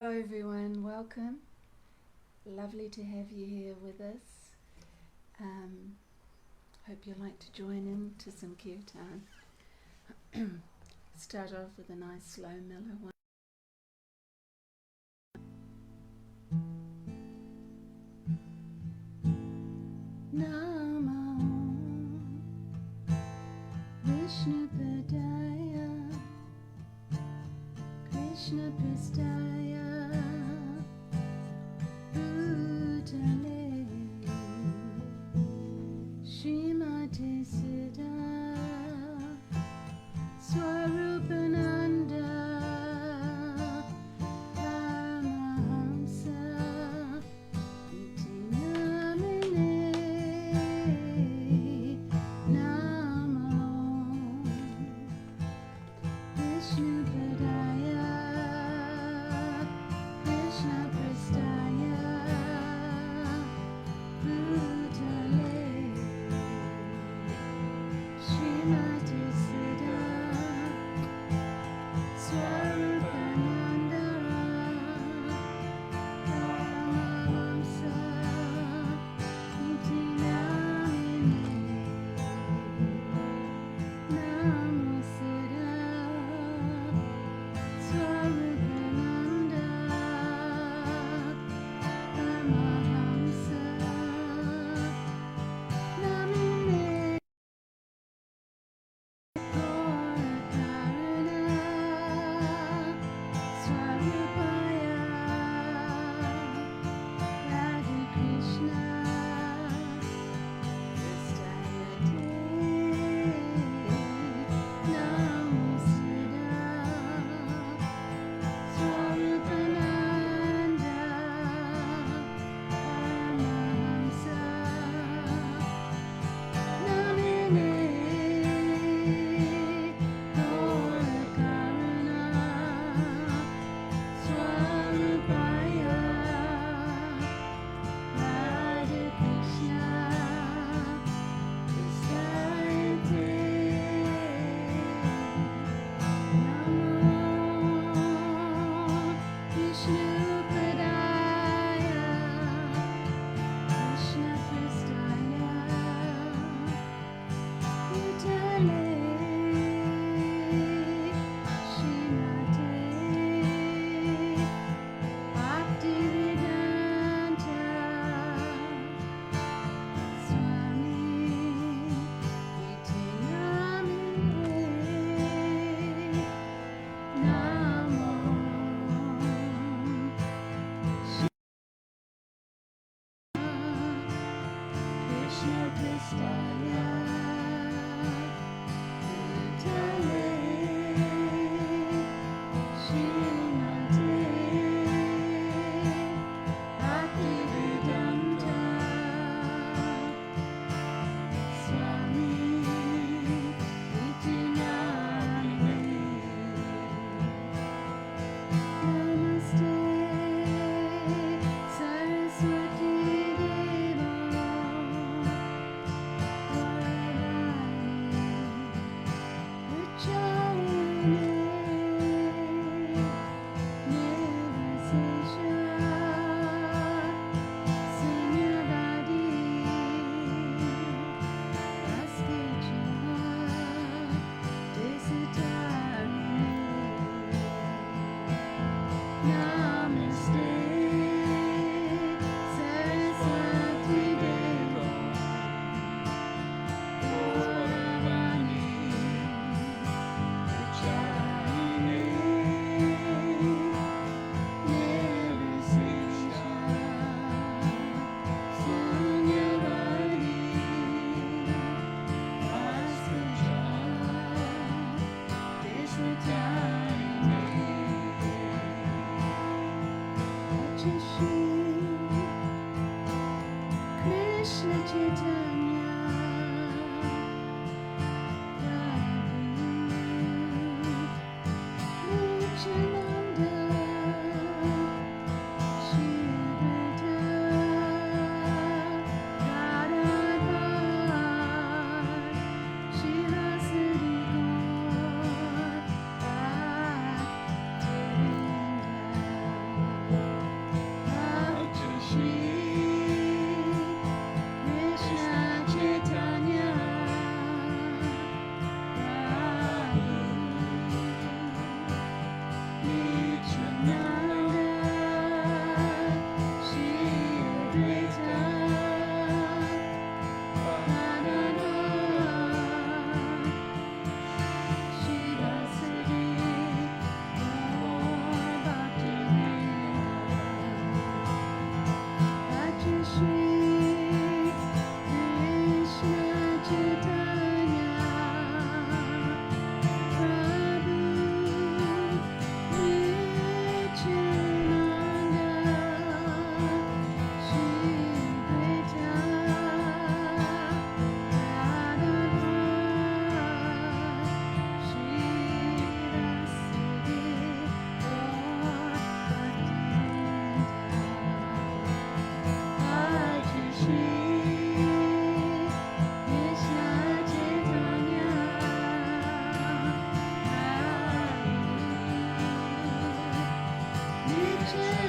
Hello everyone, welcome. Lovely to have you here with us. Hope you'd like to join in to some kirtan. Start off with a nice slow mellow one. Namo Vishnu Padaya Krishna Prastaya Bhutale Srimati Siddha Swarupananda Paramahamsa Iti Namine Namo Vishnu Padaya Krishna Prastaya Bhutale Srimati Siddha Swarupananda Paramahamsa Iti Namine Namo Siddha Swarupananda Paramahamsa Namine Swarupaya Radha Krishna Prastayate Namo Siddha Swarupananda Paramahamsa Namine Swarupaya Radha Krishna Prastayate Namo Vishnu Padaya Krishna Prastaya Bhutale Srimate Bhaktivedanta Swami Iti Namine Namo Krishna Prastaya Bhutale Srimate Bhaktivedanta Swami Iti Namine Namaste Saraswati Devo Varadani Pracharine Nirvisesha Sunyavadi Vaskicha Desitarine Namaste Saraswati Devo Varadani Pracharine Nirvisesha Sunyavadi Vaskicha Desitarine Shri Krishna Chaitanya Prabhu Nityananda Shri Advaita Gadadhar Shivasari Gaur Bhaktivedanta Krishna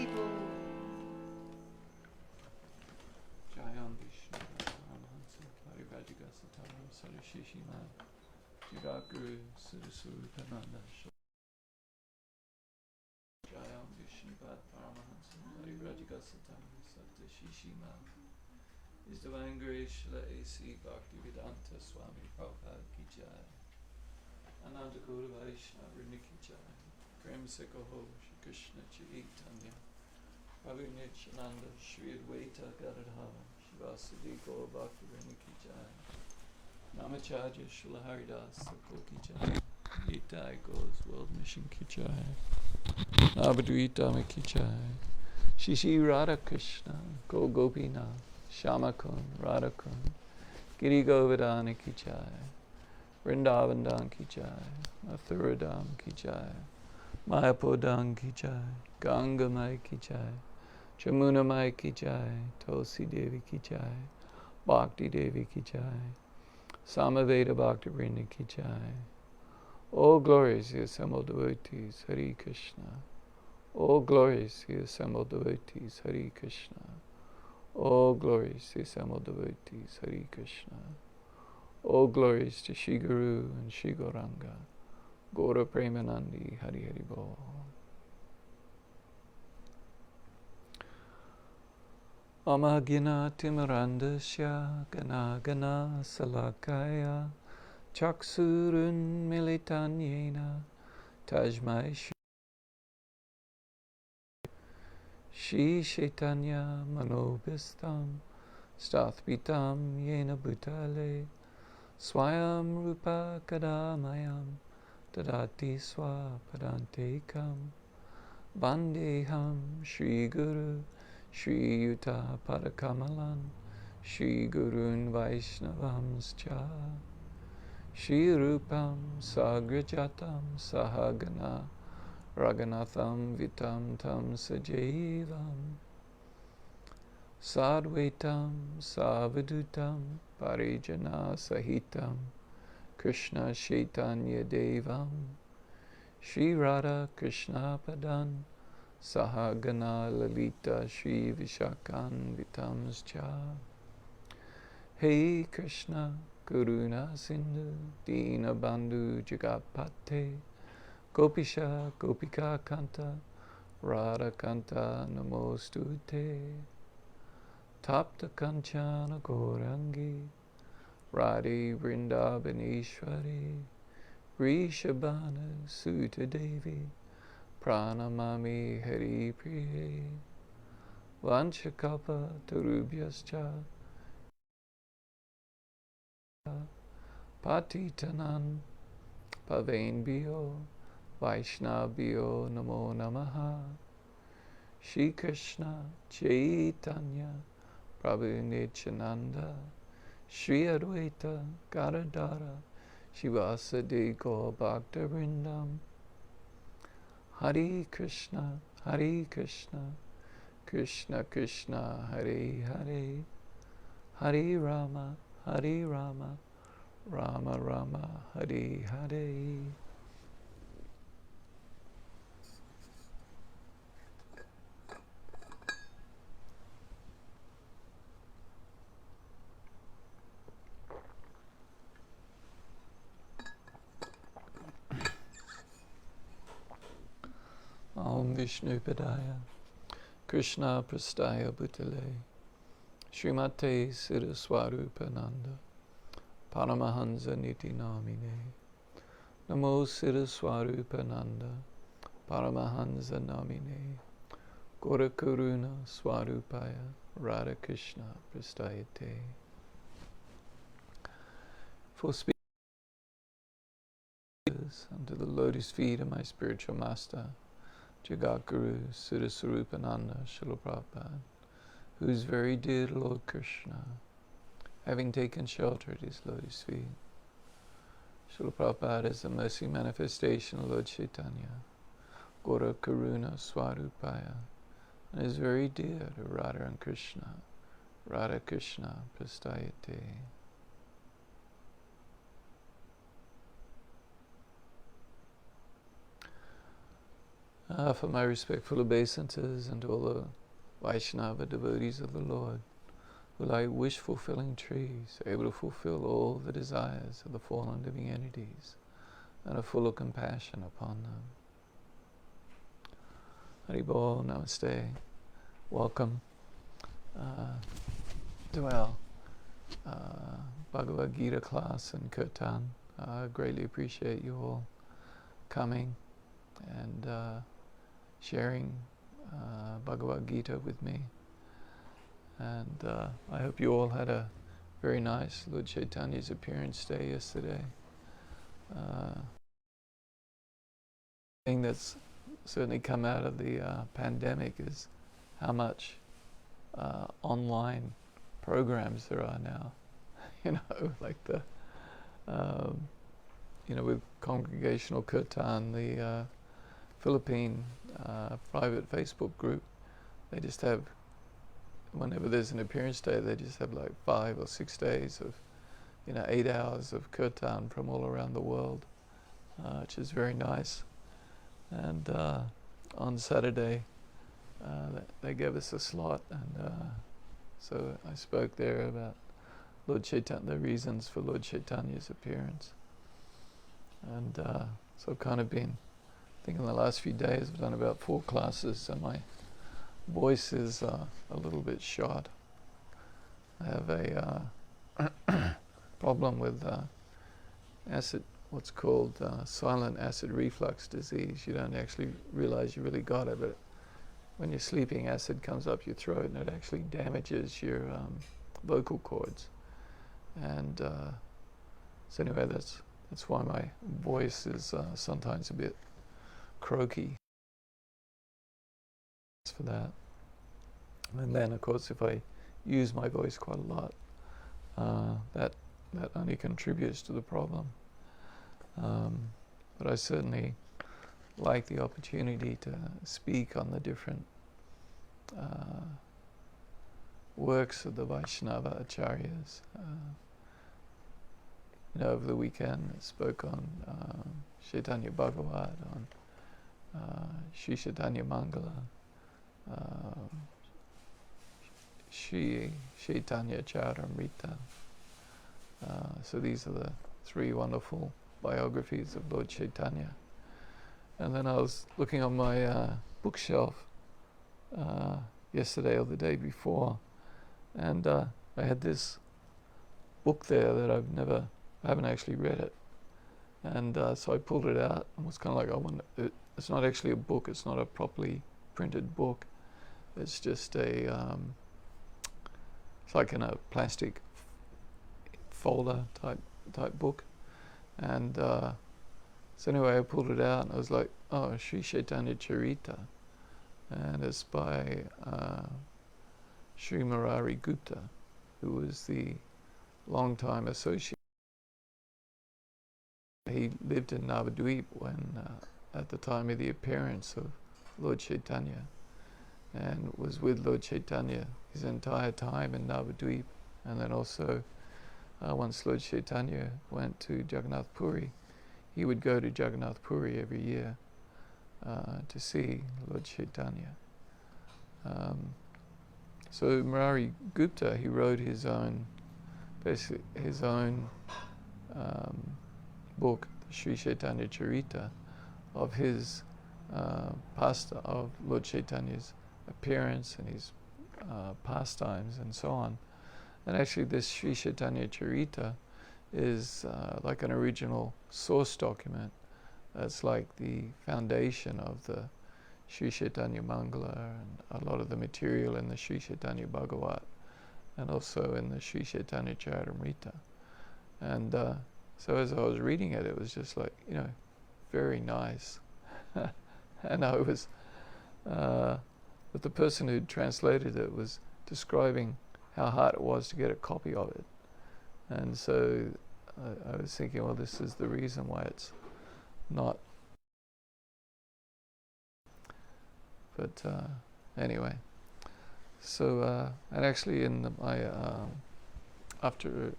Haribol. Jayam Vishnu Paramahansa Parivajika Sataram Sarashishima Jigakuru Sudasurupananda Jayam Vishnu Paramahansa Parivajika Sataram Sarashishima His Divine Grace Srila A.C. Bhaktivedanta Swami Prabhupada Ki Jai Ananda Guru Vaishnava Vrinda Ki Jai Prem Sekaho Shri Krishna Chaitanya Prabhu Nityananda Shri Advaita Gadadhara Shivasadi Gaur Bhakti Vrinda Ki Jai Namacharya Srila Haridas Thakur Ki Jai Gita Goes World Mission Ki Jai Abadvita Ki Jai Shishi Radha Krishna Go Gopinath Shama Kun Radha Kun Giri Govardhana Ki Jai Vrindavan Ki Jai Mathuradam Ki Jai Mayapur Ki Jai Ganga Mai Ki Jai Jamuna Mai Ki Jai Tulsi Devi Ki Jai Bhakti Devi Ki Jai Samaveda Bhakti Vrinda Ki Jai. All glories the assembled devotees, Hare Krishna. All glories the assembled devotees, Hare Krishna. All glories the assembled devotees, Hare Krishna. All glories to Shri Guru and Shri Gauranga. Gaura Premanandi, Hari Hari Bol. Amagina Timarandasya Gana Gana Salakaya Chaksurun Militanyena Tajmai Shri Chaitanya Manobhistam Stathpitam Yena Bhutale Swayam Rupa Kadamayam Tadati Swapadantekam Vandeham Shri Guru Shri Yuta Padakamalan Shri Gurun Vaishnavamscha Shri Rupam Sagrajatam Sahagana Raghunatham Vitam Tam Sajeevam Sadvaitam Savadutam Parijana Sahitam Krishna Chaitanya Devam Shri Radha Krishna Padan Sahagana Lalita Shri Vishakan Vitamscha Hey Krishna Karuna Sindhu Dina Bandhu Jagapate Gopisha Gopika Kanta Radha Kanta Namostute Tapta Kanchana Gorangi Radhi Vrindavaneshwari Rishabhana Sutta Devi Pranamami Hari Priye Vanchakalpa Tarubhyascha Patitanan Pavenbhyo Vaishnavbhyo Namo Namaha Shri Krishna Chaitanya Prabhu Nityananda Shri Advaita Gadadhara Shivasadi Gaur Bhakta Vrindam Hare Krishna Krishna Krishna Hare Hare Hare Rama Rama Rama Hare Hare. Om Vishnu Padaya Krishna Prastaya Bhutale Srimate Siraswarupananda Paramahansa Niti Namine Namo Siraswarupananda Paramahansa Namine Gora Karuna Swarupaya Radha Krishna Prastayate. For speakers under the lotus feet of my spiritual master Jagatguru Sudaswarupananda Srila Prabhupada, who is very dear to Lord Krishna, having taken shelter at his lotus feet. Srila Prabhupada is the mercy manifestation of Lord Chaitanya, Gaura Karuna Swarupaya, and is very dear to Radha and Krishna, Radha Krishna Prastayate. For my respectful obeisances and all the Vaishnava devotees of the Lord, who like wish-fulfilling trees, able to fulfill all the desires of the fallen living entities, and are full of compassion upon them. Haribol, Namaste. Welcome to our Bhagavad Gita class and kirtan. I greatly appreciate you all coming and sharing Bhagavad Gita with me. And I hope you all had a very nice Lord Chaitanya's appearance day yesterday. Thing that's certainly come out of the pandemic is how much online programs there are now. Like the with Congregational Kirtan, the Philippine private Facebook group, they just have, whenever there's an appearance day, they just have like 5 or 6 days of 8 hours of kirtan from all around the world, which is very nice. And on Saturday they gave us a slot, and so I spoke there about Lord Chaitanya, the reasons for Lord Chaitanya's appearance. And so I've kind of been, I think in the last few days I've done about 4 classes, so my voice is a little bit shot. I have a problem with what's called silent acid reflux disease. You don't actually realize you really got it, but when you're sleeping, acid comes up your throat and it actually damages your vocal cords. And so anyway, that's why my voice is sometimes a bit croaky. For that. And then, of course, if I use my voice quite a lot, that only contributes to the problem. But I certainly like the opportunity to speak on the different works of the Vaishnava Acharyas. Over the weekend I spoke on Chaitanya Bhagavad, on Sri Chaitanya Mangala, Sri Chaitanya Charitamrita. So these are the 3 wonderful biographies of Lord Chaitanya. And then I was looking on my bookshelf yesterday or the day before, and I had this book there that I haven't actually read it. And so I pulled it out and was kind of like, it's not actually a book, it's not a properly printed book. It's just it's like in a plastic folder type book. And so anyway, I pulled it out and I was like, oh, Sri Chaitanya Charita. And it's by Sri Murari Gupta, who was the long-time associate. He lived in Navadvip when, at the time of the appearance of Lord Chaitanya, and was with Lord Chaitanya his entire time in Navadvip. And then also, once Lord Chaitanya went to Jagannath Puri, he would go to Jagannath Puri every year to see Lord Chaitanya. So Murari Gupta, he wrote his own book, the Sri Chaitanya Charita, of his of Lord Chaitanya's appearance and his pastimes and so on. And actually this Sri Chaitanya Charita is like an original source document. That's like the foundation of the Sri Chaitanya Mangala and a lot of the material in the Sri Chaitanya Bhagavad and also in the Sri Chaitanya Charitamrita. And so as I was reading it, it was just like, very nice. And I was, but the person who translated it was describing how hard it was to get a copy of it. And so I was thinking, well, this is the reason why it's not. But anyway, so and actually in my after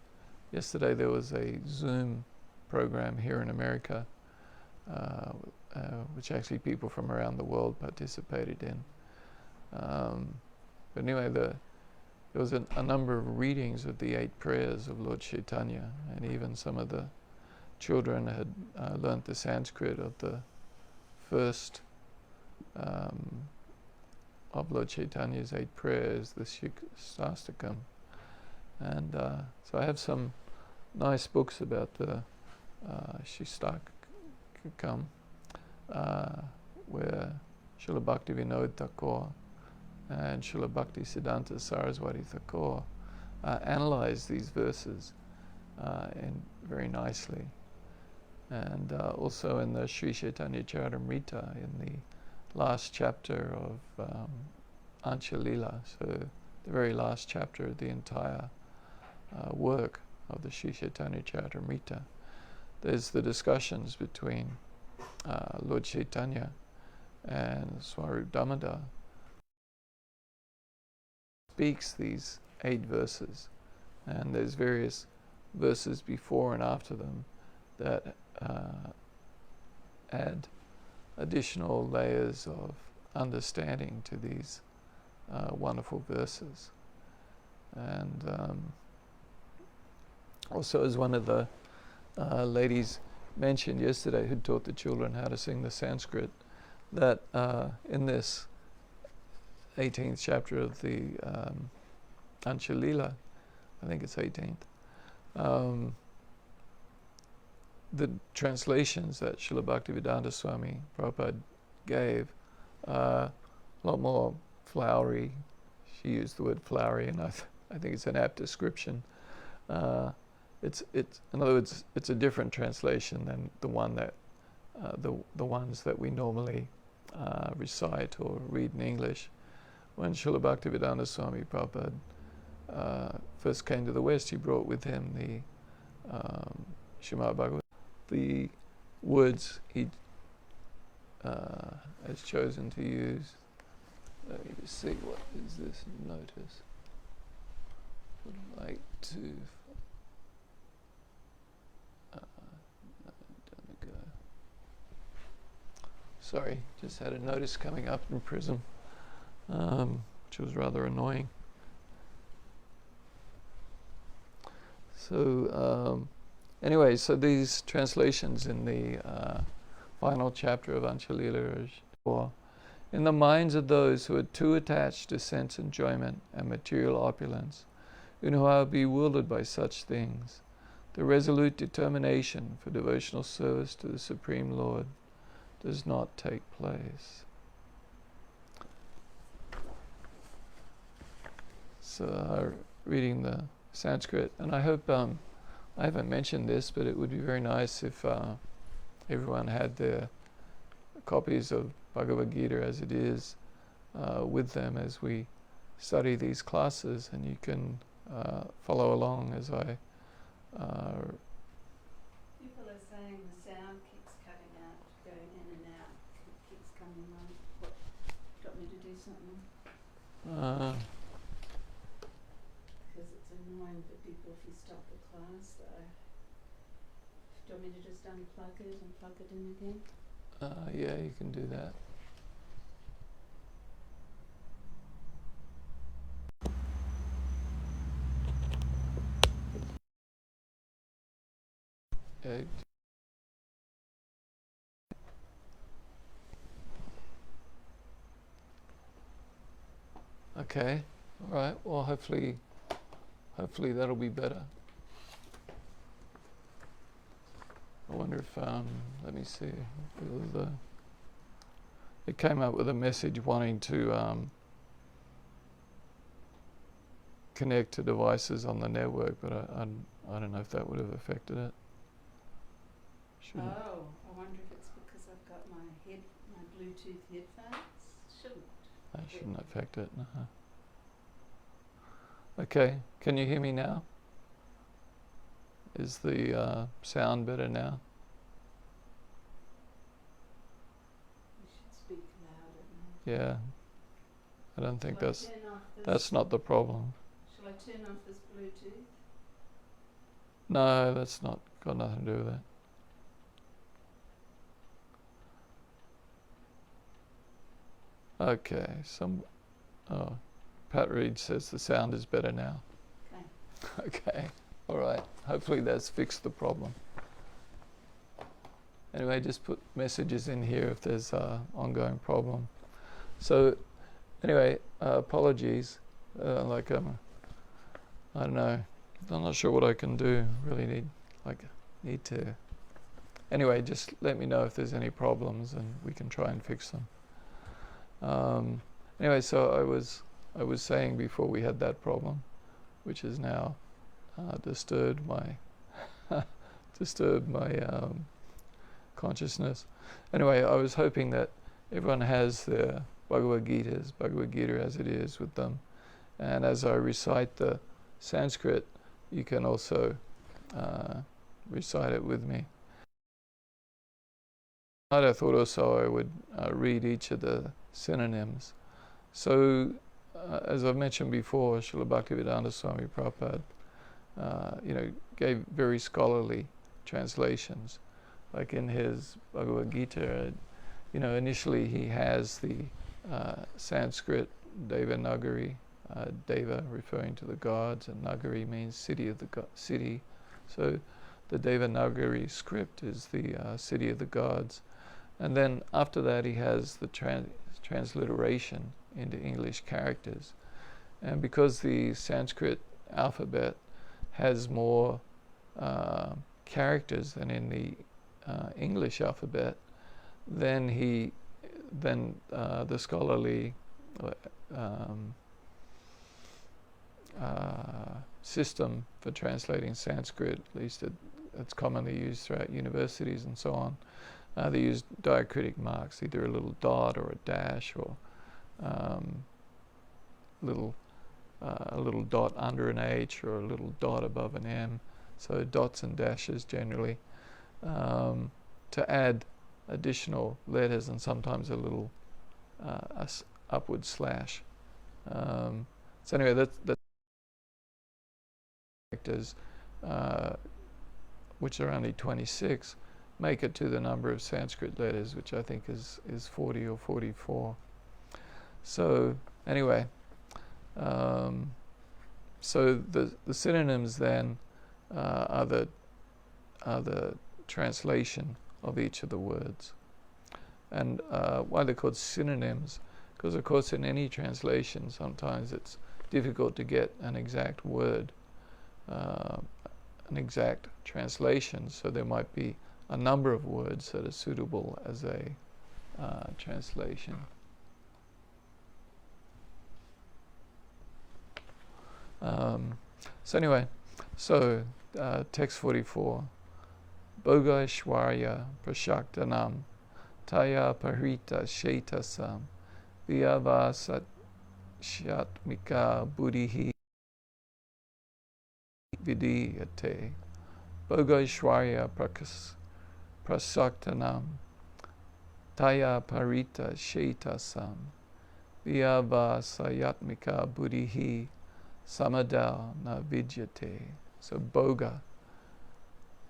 yesterday there was a Zoom program here in America which actually people from around the world participated in. But anyway, there was a number of readings of the 8 prayers of Lord Chaitanya, and even some of the children had learnt the Sanskrit of the first of Lord Chaitanya's 8 prayers, the Shikshastakam. And so I have some nice books about the Shikshastakam, where Srila Bhakti Vinod Thakur and Srila Bhakti Siddhanta Saraswati Thakur analyze these verses very nicely. And also in the Sri Chaitanya Charitamrita, in the last chapter of Anchalila, so the very last chapter of the entire work of the Sri Chaitanya Charitamrita, there's the discussions between Lord Chaitanya and Swarup Damodar. Speaks these 8 verses, and there's various verses before and after them that add additional layers of understanding to these wonderful verses. And also, as one of the ladies mentioned yesterday who taught the children how to sing the Sanskrit, that in this 18th chapter of the Anchalila, I think it's 18th, the translations that Srila Bhaktivedanta Swami Prabhupada gave a lot more flowery. She used the word flowery, and I think it's an apt description. It's in other words, it's a different translation than the one that the ones that we normally recite or read in English. When Srila Bhaktivedanta Swami Prabhupada first came to the West, he brought with him the Srimad Bhagavad. The words he has chosen to use. Let me just see, what is this notice? Would like to. Don't go. Sorry, just had a notice coming up in Prism, which was rather annoying. So. Anyway, so these translations in the final chapter of Anchalila are in the minds of those who are too attached to sense enjoyment and material opulence, and who are bewildered by such things, the resolute determination for devotional service to the Supreme Lord does not take place. So, reading the Sanskrit, and I hope I haven't mentioned this, but it would be very nice if everyone had their copies of Bhagavad Gita as it is with them as we study these classes, and you can follow along as I... People are saying the sound keeps cutting out, going in and out, keeps coming on. What, do you want me to do something? Because it's annoying for people if you stop the class. Do you want me to just unplug it and plug it in again? Yeah, you can do that. Yeah. Okay. All right. Well, hopefully that'll be better. I wonder if let me see. It came up with a message wanting to connect to devices on the network, but I don't know if that would have affected it. Shouldn't. Oh, I wonder if it's because I've got my Bluetooth headphones. Shouldn't. That shouldn't affect it. Uh-huh. Okay, can you hear me now? Is the sound better now? You should speak louder now. Yeah. I don't think Shall I turn off this? that's not the problem. Shall I turn off this Bluetooth? No, that's not got nothing to do with it. Okay, Pat Reed says the sound is better now. Okay. Okay, all right. Hopefully that's fixed the problem. Anyway, just put messages in here if there's an ongoing problem. So, anyway, apologies. I don't know. I'm not sure what I can do. Really need to. Anyway, just let me know if there's any problems, and we can try and fix them. Anyway, so I was saying before we had that problem, which has now disturbed my consciousness. Anyway, I was hoping that everyone has their Bhagavad Gita as it is with them, and as I recite the Sanskrit, you can also recite it with me. I thought also I would read each of the synonyms. So, as I've mentioned before, Srila Bhaktivedanta Swami Prabhupada, gave very scholarly translations. Like in his Bhagavad Gita, initially he has the Sanskrit Devanagari, Deva referring to the gods, and Nagari means city of the city. So the Devanagari script is the city of the gods. And then after that he has the transliteration into English characters. And because the Sanskrit alphabet has more characters than in the English alphabet, then the scholarly system for translating Sanskrit, at least it's commonly used throughout universities and so on, they use diacritic marks, either a little dot or a dash, or a little dot under an H or a little dot above an M. So dots and dashes generally, to add additional letters, and sometimes a little upward slash. So anyway, that's characters, which are only 26, make it to the number of Sanskrit letters, which I think is 40 or 44. So anyway, so the synonyms then are the translation of each of the words. And why they're called synonyms, because of course in any translation sometimes it's difficult to get an exact word, an exact translation, so there might be a number of words that are suitable as a translation. So anyway, text 44. Bhogaishwarya prashaktanam taya parita shetasam vyavasat shatmika buddhihi vidiyate. Bhogaishwarya prashaktanam taya parita shetasam vyavasayatmika buddhihi samadal na vidyate. So bhoga,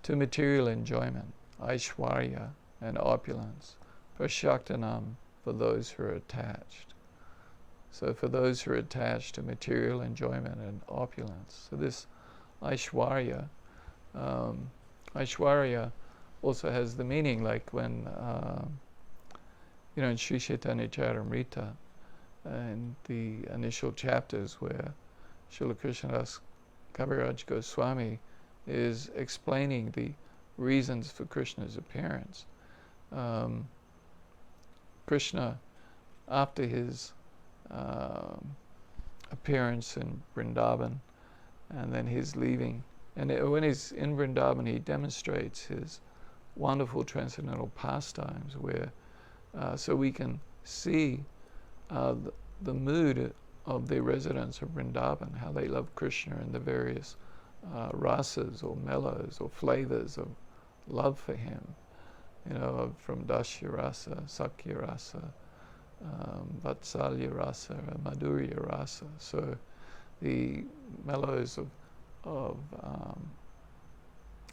to material enjoyment, aishwarya, and opulence, prashaktanam, for those who are attached. So for those who are attached to material enjoyment and opulence. So this aishwarya, aishwarya also has the meaning like when, in Sri Chaitanya Charitamrita, in the initial chapters where Srila Krishnadas Kaviraj Goswami is explaining the reasons for Krishna's appearance. Krishna, after his appearance in Vrindavan, and then his leaving, and when he's in Vrindavan, he demonstrates his wonderful transcendental pastimes, where so we can see the mood of the residents of Vrindavan, how they love Krishna and the various rasas or mellows or flavors of love for him, from Dashya rasa, Sakya rasa, Vatsalya rasa, Madhurya rasa. So the mellows of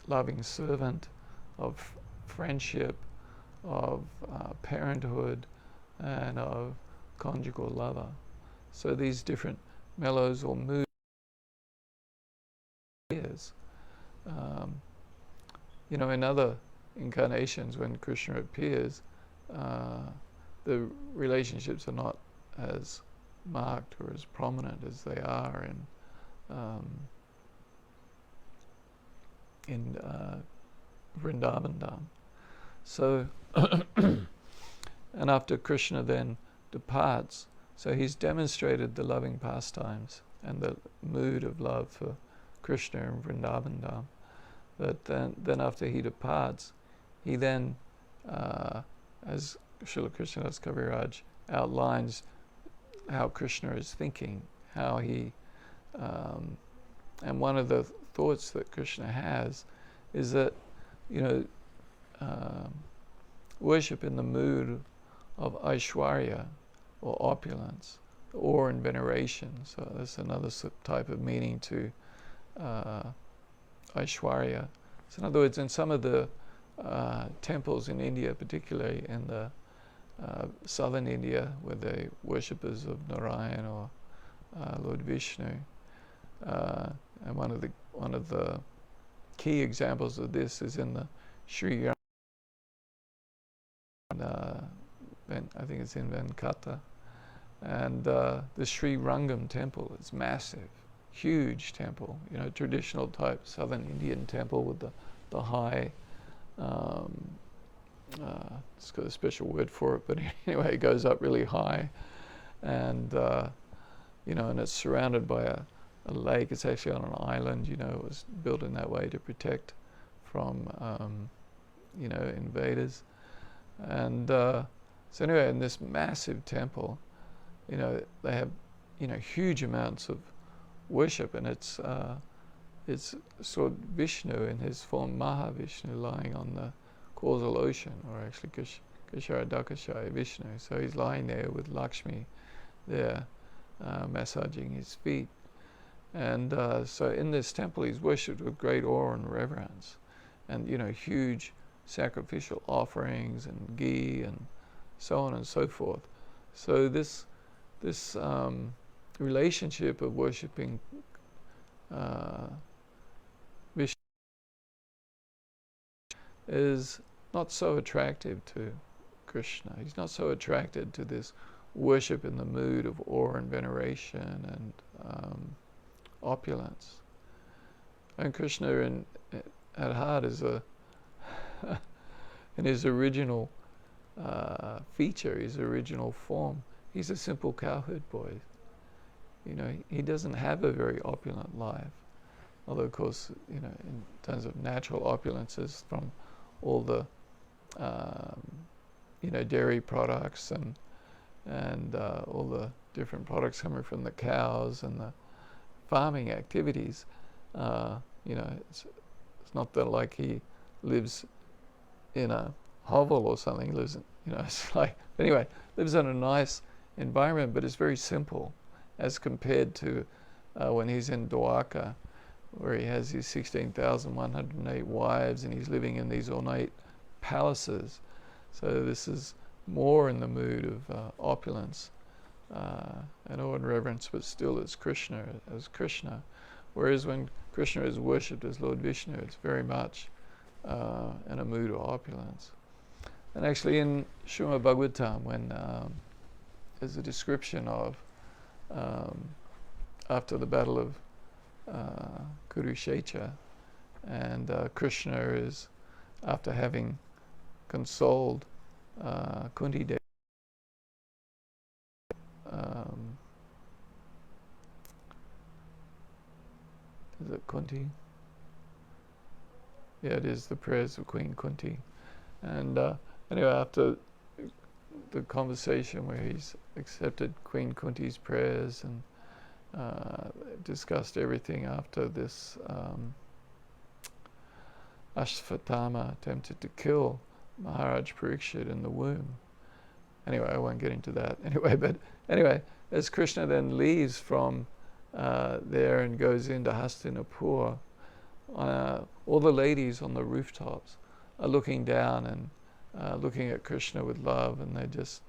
loving servant, of friendship, of parenthood, and of conjugal lover. So these different mellows or moods. In other incarnations, when Krishna appears, the relationships are not as marked or as prominent as they are in Vrindavan Dham. So, and after Krishna then departs, so he's demonstrated the loving pastimes and the mood of love for Krishna in Vrindavan Dham. But then after he departs, he then, as Srila Krishnadas Kaviraj outlines how Krishna is thinking, how he, and one of the thoughts that Krishna has is that, worship in the mood of Aishwarya or opulence, awe and veneration. So that's another type of meaning to Aishwarya. So in other words, in some of the temples in India, particularly in the southern India, where the worshippers of Narayan or Lord Vishnu, and one of the key examples of this is in the Sri I think it's in Venkata, and the Sri Rangam temple is massive, huge temple, traditional type southern Indian temple with the high, it's got a special word for it, but anyway, it goes up really high, and and it's surrounded by a lake. It's actually on an island. It was built in that way to protect from invaders, and so anyway, in this massive temple, they have huge amounts of worship, and it's sort of Vishnu in his form Mahavishnu lying on the causal ocean, or actually Kisharadakashaya Vishnu. So he's lying there with Lakshmi there, massaging his feet. And so in this temple he's worshipped with great awe and reverence, and huge sacrificial offerings and ghee and so on and so forth. So this relationship of worshipping Vishnu is not so attractive to Krishna. He's not so attracted to this worship in the mood of awe and veneration and opulence. And Krishna at heart is in his original feature, his original form, he's a simple cowherd boy. He doesn't have a very opulent life. Although, of course, in terms of natural opulences from all the, dairy products and all the different products coming from the cows and the farming activities, it's not that like he lives in a hovel or something. He lives in, it's like, anyway, lives in a nice environment, but it's very simple as compared to when he's in Dwarka, where he has his 16,108 wives and he's living in these ornate palaces. So this is more in the mood of opulence and awe and reverence, but still as Krishna. Whereas when Krishna is worshipped as Lord Vishnu, it's very much in a mood of opulence. And actually in Srimad Bhagavatam, when there's a description of after the battle of Kurukshetra, and Krishna is, after having consoled Kunti Devi, is it Kunti? Yeah, it is the prayers of Queen Kunti. And anyway, after the conversation where he's accepted Queen Kunti's prayers and discussed everything after this Ashvatthama attempted to kill Maharaj Parikshit in the womb. Anyway, I won't get into that. Anyway, as Krishna then leaves from there and goes into Hastinapur, all the ladies on the rooftops are looking down and looking at Krishna with love, and they're just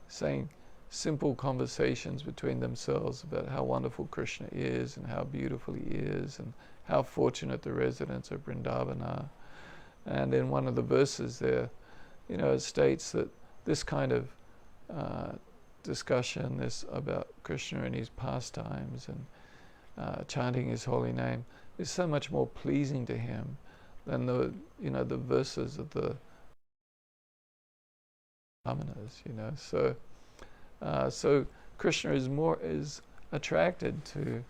saying simple conversations between themselves about how wonderful Krishna is and how beautiful he is and how fortunate the residents of Vrindavan are. And in one of the verses there, it states that this kind of discussion, this about Krishna and his pastimes and chanting his holy name, is so much more pleasing to him than the verses of the brahmanas. So Krishna is attracted to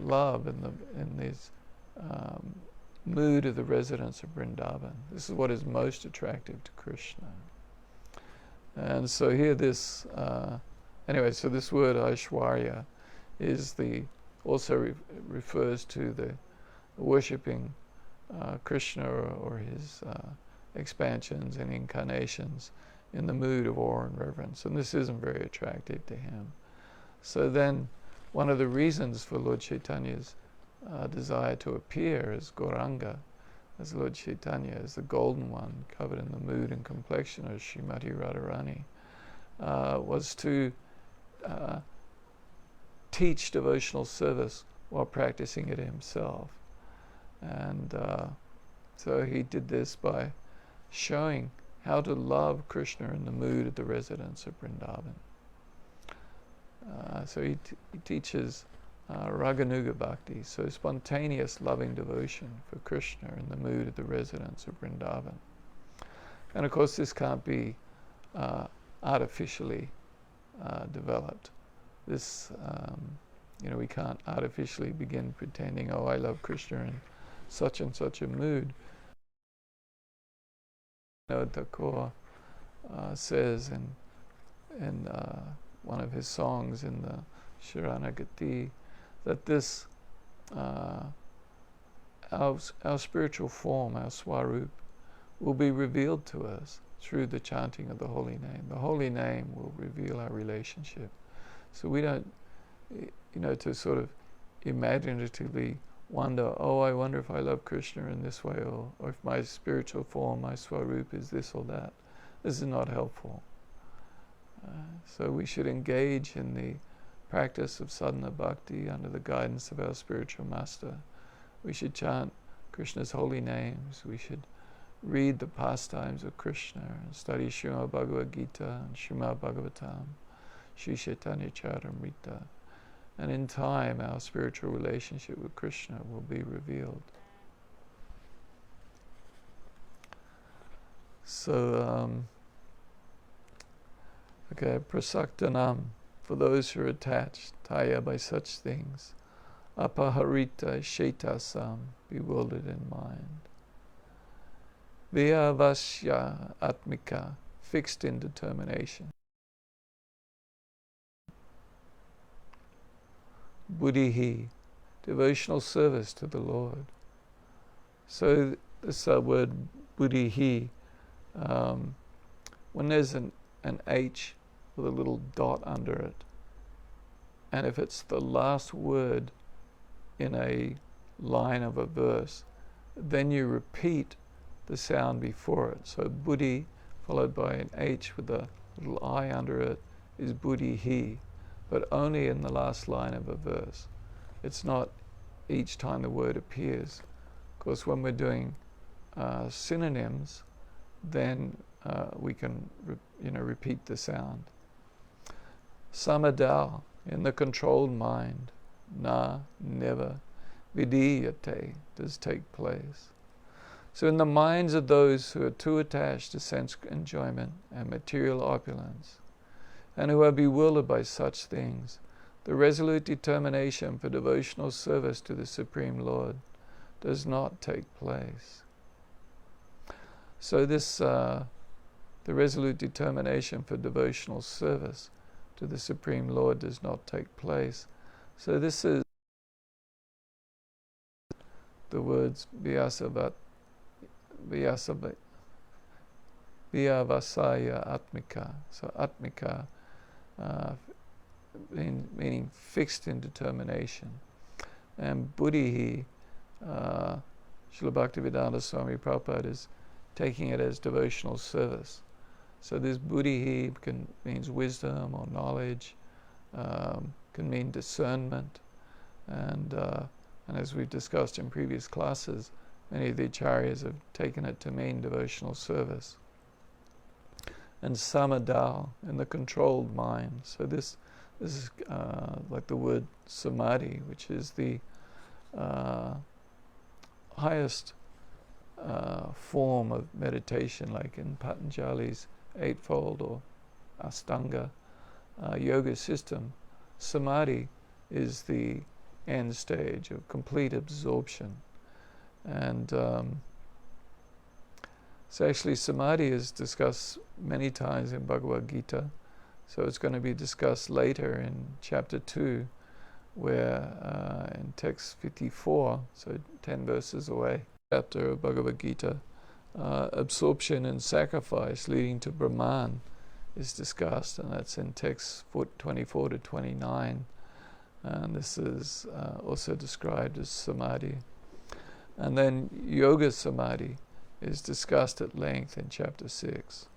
love in this mood of the residents of Vrindavan. This is what is most attractive to Krishna. And so here this so this word Aishwarya is also refers to the worshipping Krishna or his expansions and incarnations in the mood of awe and reverence, and this isn't very attractive to him. So then one of the reasons for Lord Chaitanya's desire to appear as Gauranga, as Lord Chaitanya, as the golden one covered in the mood and complexion of Srimati Radharani, was to teach devotional service while practicing it himself. And so he did this by showing how to love Krishna in the mood of the residents of Vrindavan. So he teaches Raganuga Bhakti, so spontaneous loving devotion for Krishna in the mood of the residents of Vrindavan. And of course this can't be artificially developed. This, we can't artificially begin pretending, oh, I love Krishna in such and such a mood. Thakur says in one of his songs in the Sharanagati that this, our spiritual form, our swarup, will be revealed to us through the chanting of the holy name. The holy name will reveal our relationship. So we don't, to sort of imaginatively wonder, oh, I wonder if I love Krishna in this way, or if my spiritual form, my swarup is this or that. This is not helpful. So we should engage in the practice of sadhana bhakti under the guidance of our spiritual master. We should chant Krishna's holy names. We should read the pastimes of Krishna and study Srimad Bhagavad Gita and Srimad Bhagavatam, Sri Chaitanya Charitamrita. And in time, our spiritual relationship with Krishna will be revealed. So, prasaktanam, for those who are attached, taya, by such things, apaharita shetasam, bewildered in mind, vyavasya atmika, fixed in determination, buddhihi, devotional service to the Lord. So this word buddhihi, when there's an H with a little dot under it, and if it's the last word in a line of a verse, then you repeat the sound before it. So buddhi followed by an H with a little I under it is buddhihi, but only in the last line of a verse. It's not each time the word appears. Of course, when we're doing synonyms, then we can repeat the sound. Samadal, in the controlled mind, na, never, vidiyate, does take place. So in the minds of those who are too attached to sense enjoyment and material opulence, and who are bewildered by such things, the resolute determination for devotional service to the Supreme Lord does not take place. So this, the resolute determination for devotional service to the Supreme Lord does not take place. So this is the words vyavasaya atmika. So atmika, meaning fixed in determination. And buddhihi, Srila Bhaktivedanta Swami Prabhupada is taking it as devotional service. So this buddhi means wisdom or knowledge, can mean discernment, and as we've discussed in previous classes, many of the acharyas have taken it to mean devotional service. And samadha, in the controlled mind. So this is like the word samadhi, which is the highest form of meditation, like in Patanjali's Eightfold or Astanga yoga system. Samadhi is the end stage of complete absorption. And so actually samadhi is discussed many times in Bhagavad Gita. So it's going to be discussed later in chapter 2, where in text 54, so 10 verses away, chapter of Bhagavad Gita, absorption and sacrifice leading to Brahman is discussed, and that's in text 24 to 29. And this is also described as samadhi. And then yoga samadhi is discussed at length in chapter 6.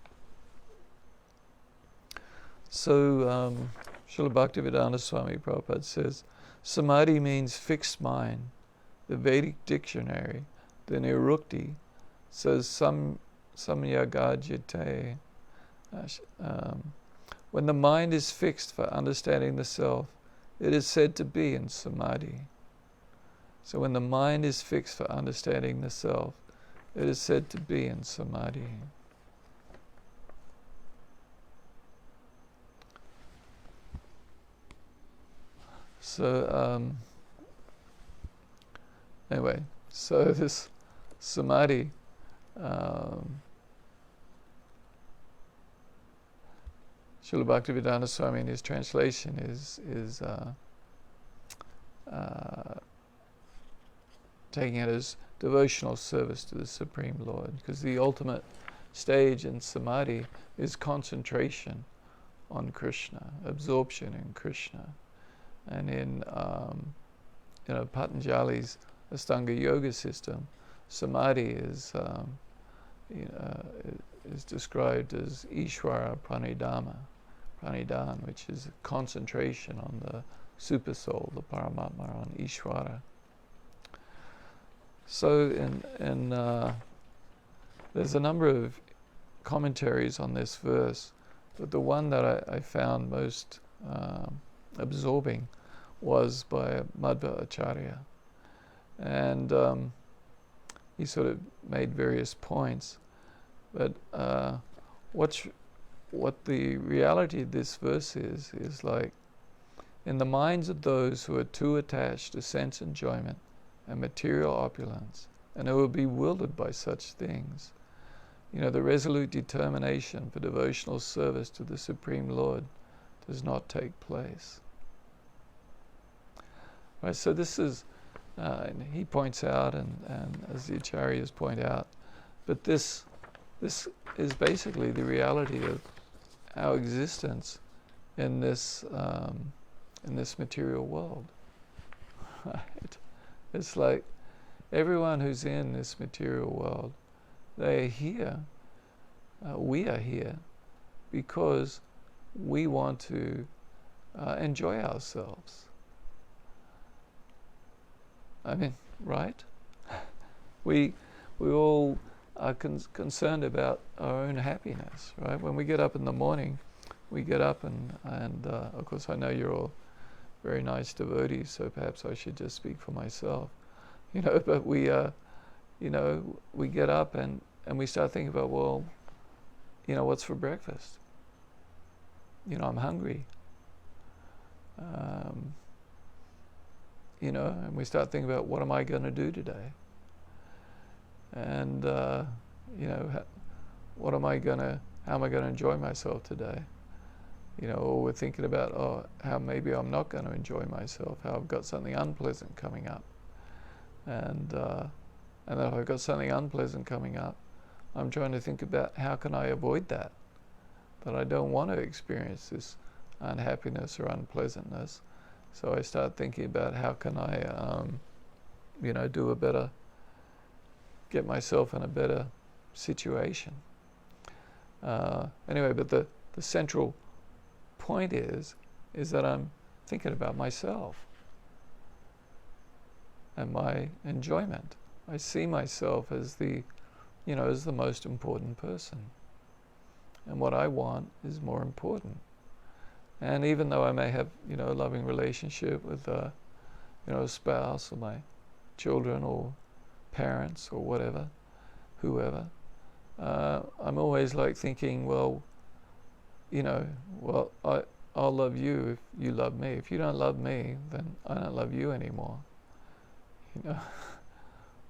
So Srila Bhaktivedanta Swami Prabhupada says, samadhi means fixed mind. The Vedic dictionary, the Nirukti, says samyagajite. When the mind is fixed for understanding the self, it is said to be in samadhi. So when the mind is fixed for understanding the self, it is said to be in samadhi. So anyway, so this samadhi, Srila Bhaktivedanta Swami in his translation is taking it as devotional service to the Supreme Lord, because the ultimate stage in samadhi is concentration on Krishna, absorption in Krishna. And in Patanjali's Astanga Yoga system, samadhi is described as Ishvara Pranidhan, which is concentration on the Supersoul, the Paramatma, on Ishvara. So there's a number of commentaries on this verse, but the one that I found most absorbing was by Madhva Acharya. And he sort of made various points. But what the reality of this verse is like, in the minds of those who are too attached to sense enjoyment and material opulence, and who are bewildered by such things, the resolute determination for devotional service to the Supreme Lord does not take place. Right, so this is, and he points out, and as the acharyas point out, but this is basically the reality of our existence in this material world. Right? It's like everyone who's in this material world, they are here. We are here because we want to enjoy ourselves. I mean, right? We all are concerned about our own happiness, right? When we get up in the morning, we get up and of course I know you're all very nice devotees, so perhaps I should just speak for myself, but we we get up and we start thinking about, well, what's for breakfast? I'm hungry. And we start thinking about, what am I going to do today? And how am I going to enjoy myself today? Or we're thinking about, how maybe I'm not going to enjoy myself, how I've got something unpleasant coming up. And then if I've got something unpleasant coming up, I'm trying to think about how can I avoid that I don't want to experience this unhappiness or unpleasantness. So I start thinking about how can I, get myself in a better situation. Anyway, but the central point is that I'm thinking about myself and my enjoyment. I see myself as the most important person, and what I want is more important. And even though I may have a loving relationship with a spouse or my children or parents or whatever, whoever, I'm always like thinking, well, I'll love you if you love me. If you don't love me, then I don't love you anymore.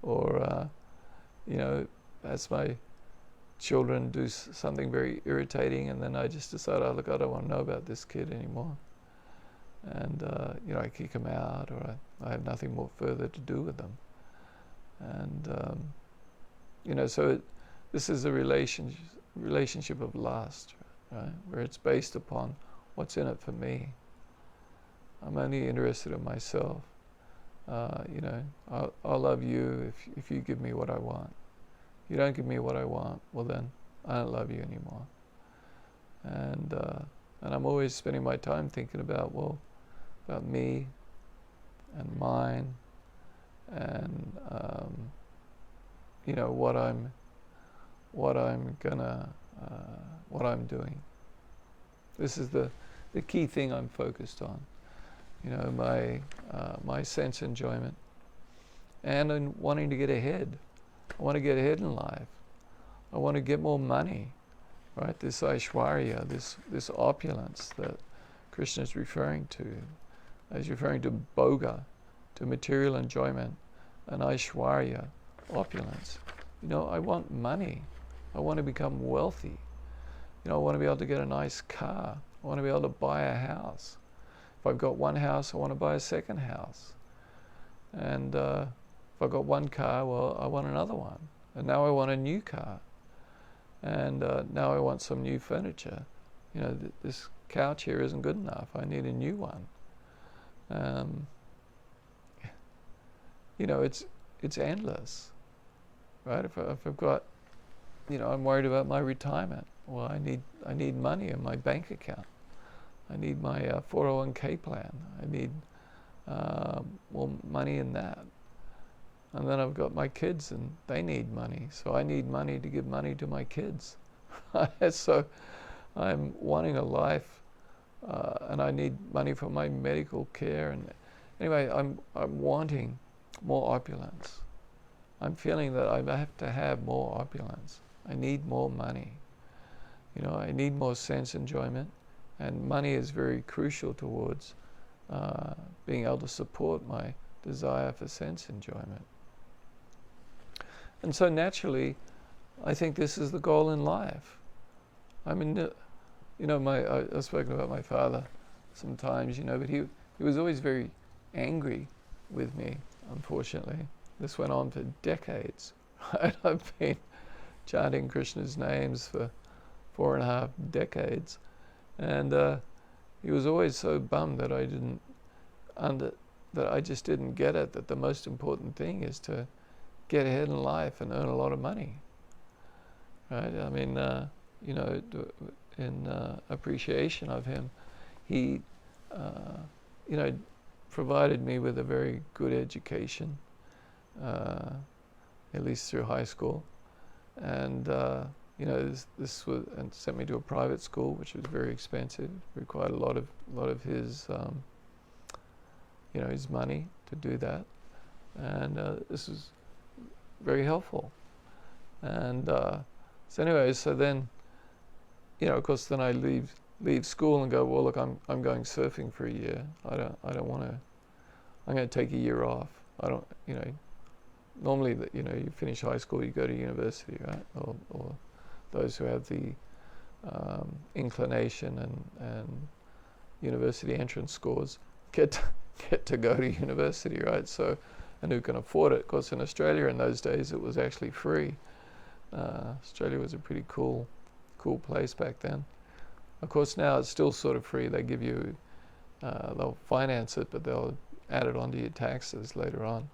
Or as my children do something very irritating, and then I just decide, I don't want to know about this kid anymore, and I kick them out, or I have nothing more further to do with them, and so this is a relationship of lust, right? Where it's based upon what's in it for me. I'm only interested in myself. I'll love you if you give me what I want. If you don't give me what I want, well then I don't love you anymore. And I'm always spending my time thinking about me and mine, and what I'm doing. This is the key thing I'm focused on. My sense enjoyment, and in wanting to get ahead. I want to get ahead in life. I want to get more money, right? This Aishwarya, this opulence that Krishna is referring to. He's referring to bhoga, to material enjoyment, and Aishwarya, opulence. I want money. I want to become wealthy. I want to be able to get a nice car. I want to be able to buy a house. If I've got one house, I want to buy a second house. And if I've got one car, well, I want another one. And now I want a new car. And now I want some new furniture. This couch here isn't good enough. I need a new one. It's endless, right? If I've got, I'm worried about my retirement. Well, I need money in my bank account. I need my 401k plan. I need more money in that. And then I've got my kids, and they need money. So I need money to give money to my kids. So I'm wanting a life, and I need money for my medical care. And anyway, I'm wanting more opulence. I'm feeling that I have to have more opulence. I need more money. I need more sense enjoyment. And money is very crucial towards being able to support my desire for sense enjoyment. And so naturally, I think this is the goal in life. I mean, I've spoken about my father sometimes, but he was always very angry with me, unfortunately. This went on for decades. Right? I've been chanting Krishna's names for 4.5 decades. And he was always so bummed that I just didn't get it, that the most important thing is to get ahead in life and earn a lot of money. Right? I mean, in appreciation of him, he, provided me with a very good education, at least through high school. And this was, and sent me to a private school, which was very expensive. Required a lot of his, his money to do that, and this was very helpful. And so anyway, so then, of course, then I leave school and go, well, look, I'm going surfing for a year. I don't want to. I'm going to take a year off. I don't, normally, you finish high school, you go to university, right? Or those who have the inclination and university entrance scores get to go to university, right? So, and who can afford it? Of course, in Australia in those days, it was actually free. Australia was a pretty cool place back then. Of course, now it's still sort of free. They give you, they'll finance it, but they'll add it onto your taxes later on.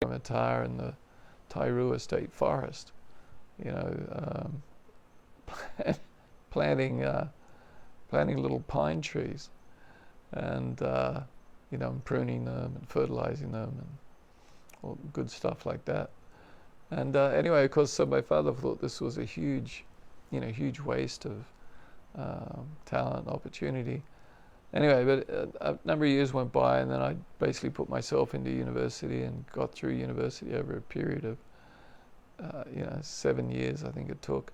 Matar in the Tairua State Forest, planting little pine trees, and pruning them and fertilizing them and all good stuff like that. And anyway, of course, so my father thought this was a huge waste of talent, opportunity. Anyway, but a number of years went by, and then I basically put myself into university and got through university over a period of 7 years, I think it took.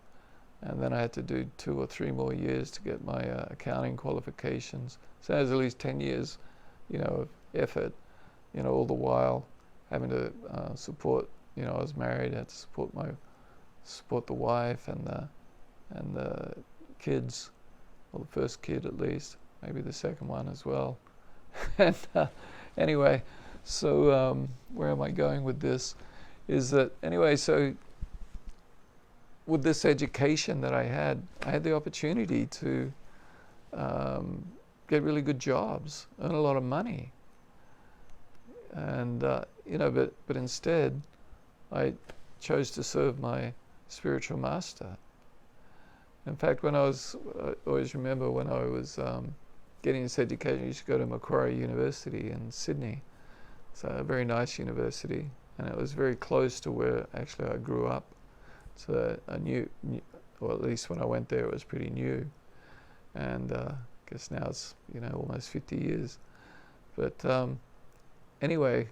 And then I had to do 2 or 3 more years to get my accounting qualifications. So that was at least 10 years, of effort, all the while having to support, I was married, I had to support the wife and the kids, well, the first kid at least, maybe the second one as well. And anyway, so where am I going with this? Is that, anyway, so with this education that I had the opportunity to get really good jobs, earn a lot of money. And, but instead, I chose to serve my spiritual master. In fact, I always remember when I was getting this education, I used to go to Macquarie University in Sydney. It's a very nice university, and it was very close to where actually I grew up. So I knew, or at least when I went there, it was pretty new. And I guess now it's, almost 50 years. But anyway,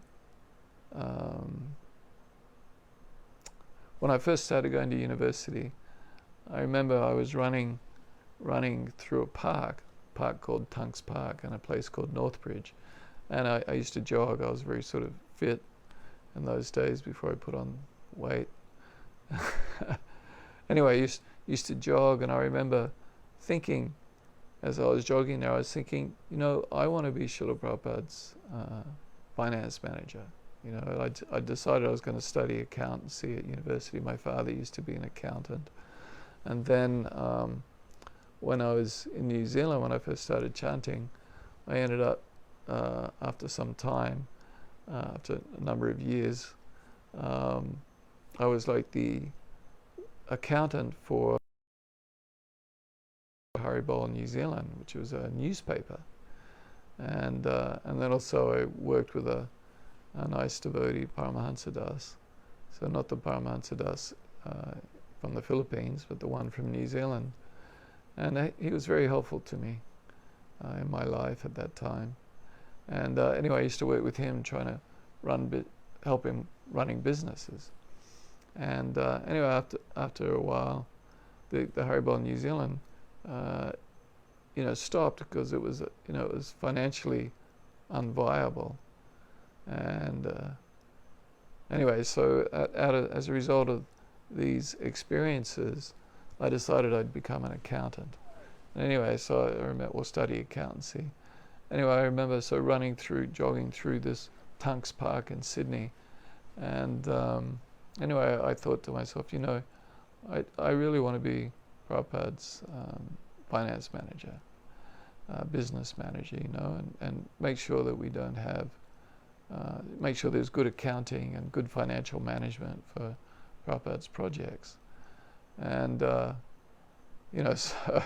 when I first started going to university, I remember I was running through a park called Tunks Park and a place called Northbridge. And I used to jog. I was very sort of fit in those days before I put on weight. Anyway, I used to jog, and I remember thinking, as I was jogging there, I was thinking, I want to be Srila Prabhupada's finance manager. I decided I was going to study accountancy at university. My father used to be an accountant. And then when I was in New Zealand, when I first started chanting, I ended up, after some time, after a number of years, I was like the accountant for Haribol New Zealand, which was a newspaper. And then also I worked with a nice devotee, Paramahansa Das. So not the Paramahansa Das from the Philippines, but the one from New Zealand. And he was very helpful to me in my life at that time. And anyway, I used to work with him, trying to help him running businesses. And anyway, after a while, the Haribol New Zealand, stopped because it was financially unviable. And anyway, so as a result of these experiences, I decided I'd become an accountant. And anyway, so I remember, study accountancy. Anyway, I remember jogging through this Tunks Park in Sydney, and anyway, I thought to myself, I really want to be Prabhupada's finance manager, business manager, and make sure that we don't have, make sure there's good accounting and good financial management for Prabhupada's projects. And, so,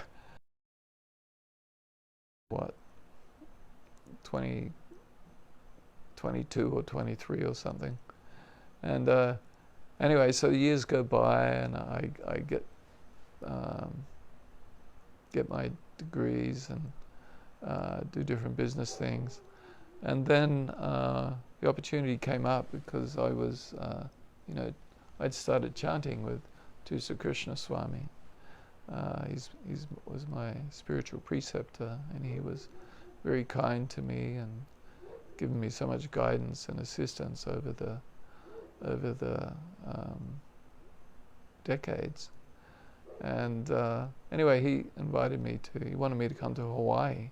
22 or 23 or something. And anyway, so the years go by, and I get my degrees and do different business things. And then the opportunity came up because I was, I'd started chanting with Tusa Krishna Swami. He was my spiritual preceptor, and he was very kind to me and given me so much guidance and assistance over the decades. And anyway, he wanted me to come to Hawaii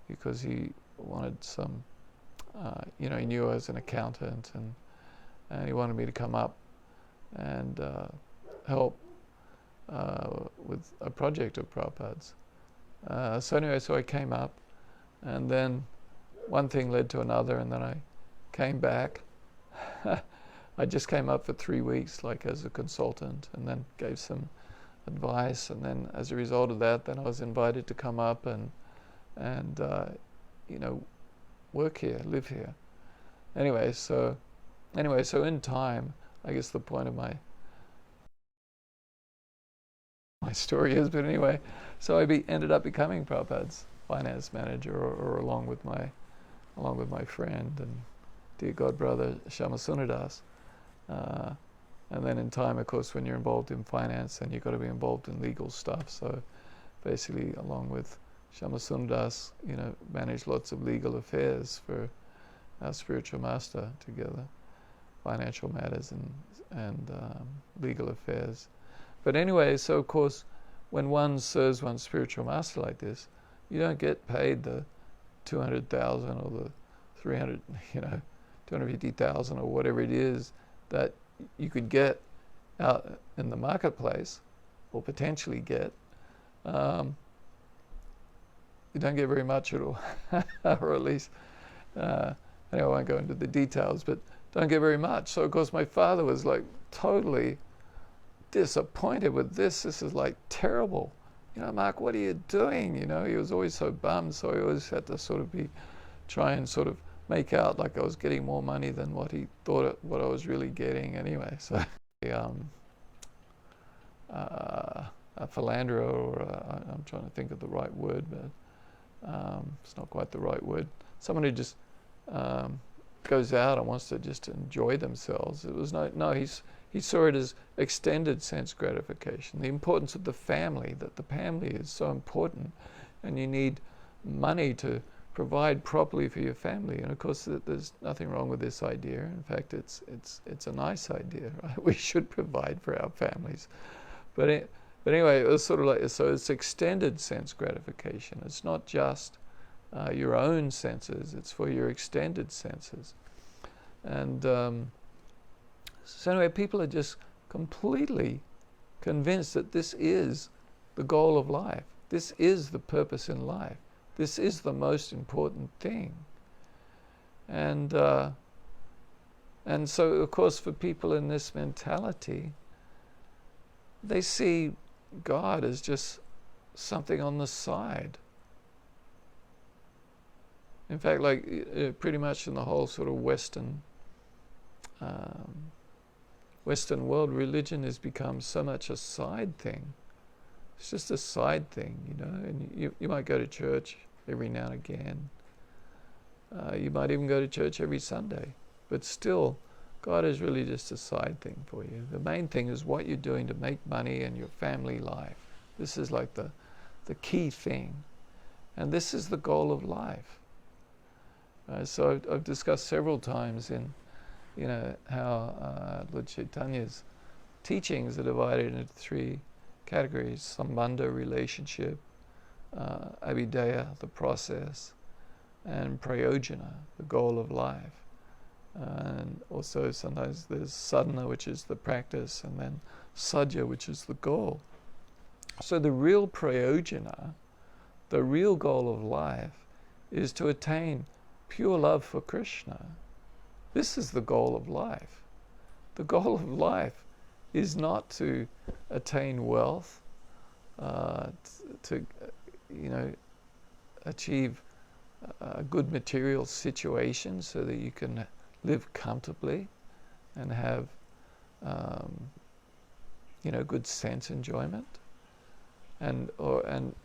because he wanted some, he knew I was an accountant, and he wanted me to come up and help with a project of Prabhupada's. So anyway, so I came up, and then one thing led to another, and then I came back I just came up for 3 weeks, like as a consultant, and then gave some advice. And then, as a result of that, then I was invited to come up and work here, live here. Anyway, so in time, I guess the point of my story is, but anyway, so I ended up becoming Prabhupada's finance manager, or along with my friend and dear god brother Shama Sunadas. And then in time, of course, when you're involved in finance, then you've got to be involved in legal stuff. So basically, along with Shama Sunadas, managed lots of legal affairs for our spiritual master together, financial matters and legal affairs. But anyway, so of course, when one serves one's spiritual master like this, you don't get paid the 200,000 or the 300, 250,000 or whatever it is that you could get out in the marketplace, or potentially get. You don't get very much at all, or at least, anyway, I won't go into the details, but don't get very much. So of course my father was like totally disappointed with this. This is like terrible. Mark, what are you doing? He was always so bummed, so he always had to sort of try and sort of make out like I was getting more money than what he thought what I was really getting anyway. So a philanderer, or I'm trying to think of the right word, but it's not quite the right word. Someone who just goes out and wants to just enjoy themselves. It was he saw it as extended sense gratification, the importance of the family, that the family is so important, and you need money to provide properly for your family. And of course, there's nothing wrong with this idea. In fact, it's a nice idea, right? We should provide for our families. But anyway, it was sort of like, so it's extended sense gratification. It's not just your own senses, it's for your extended senses. And so anyway, people are just completely convinced that this is the goal of life. This is the purpose in life. This is the most important thing. And so, of course, for people in this mentality, they see God as just something on the side. In fact, like pretty much in the whole sort of Western world, religion has become so much a side thing. It's just a side thing, and you might go to church every now and again. You might even go to church every Sunday, but still, God is really just a side thing for you. The main thing is what you're doing to make money and your family life. This is like the key thing, and this is the goal of life. So I've discussed several times in how Lord Chaitanya's teachings are divided into 3 categories: Sambandha, relationship, Abhidaya, the process, and Prayojana, the goal of life. And also sometimes there's sadhana, which is the practice, and then sadhya, which is the goal. So the real Prayojana, the real goal of life, is to attain pure love for Krishna. This is the goal of life. The goal of life is not to attain wealth, to achieve a good material situation so that you can live comfortably and have good sense enjoyment. And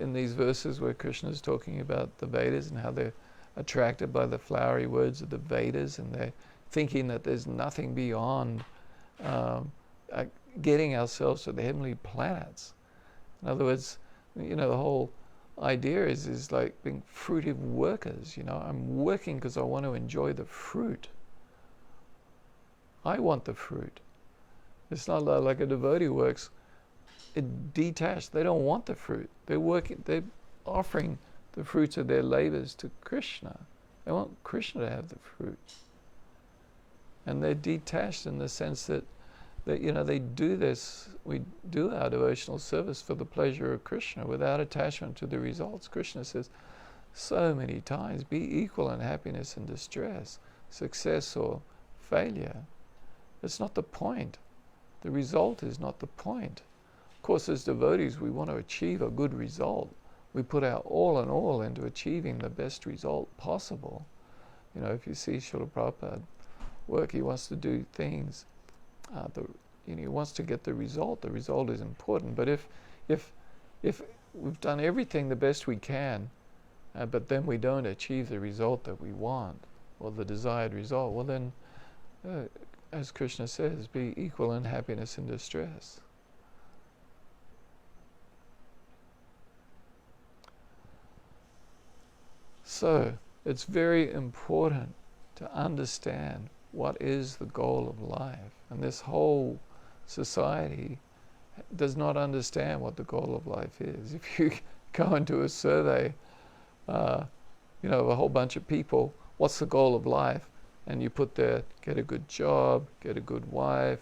in these verses where Krishna is talking about the Vedas and how they're attracted by the flowery words of the Vedas, and they're thinking that there's nothing beyond getting ourselves to the heavenly planets. In other words, the whole idea is like being fruitive workers. I'm working because I want to enjoy the fruit. I want the fruit. It's not like a devotee works detached. They don't want the fruit. They're offering the fruits of their labors to Krishna. They want Krishna to have the fruit. And they're detached in the sense that they do this, we do our devotional service for the pleasure of Krishna without attachment to the results. Krishna says so many times, be equal in happiness and distress, success or failure. It's not the point. The result is not the point. Of course, as devotees, we want to achieve a good result. We put our all and all into achieving the best result possible. If you see Srila Prabhupada work, he wants to do things. He wants to get the result. The result is important. But if we've done everything the best we can, but then we don't achieve the result that we want, or the desired result, well then, as Krishna says, be equal in happiness and distress. So, it's very important to understand what is the goal of life. And this whole society does not understand what the goal of life is. If you go into a survey, of a whole bunch of people, what's the goal of life? And you put there, get a good job, get a good wife,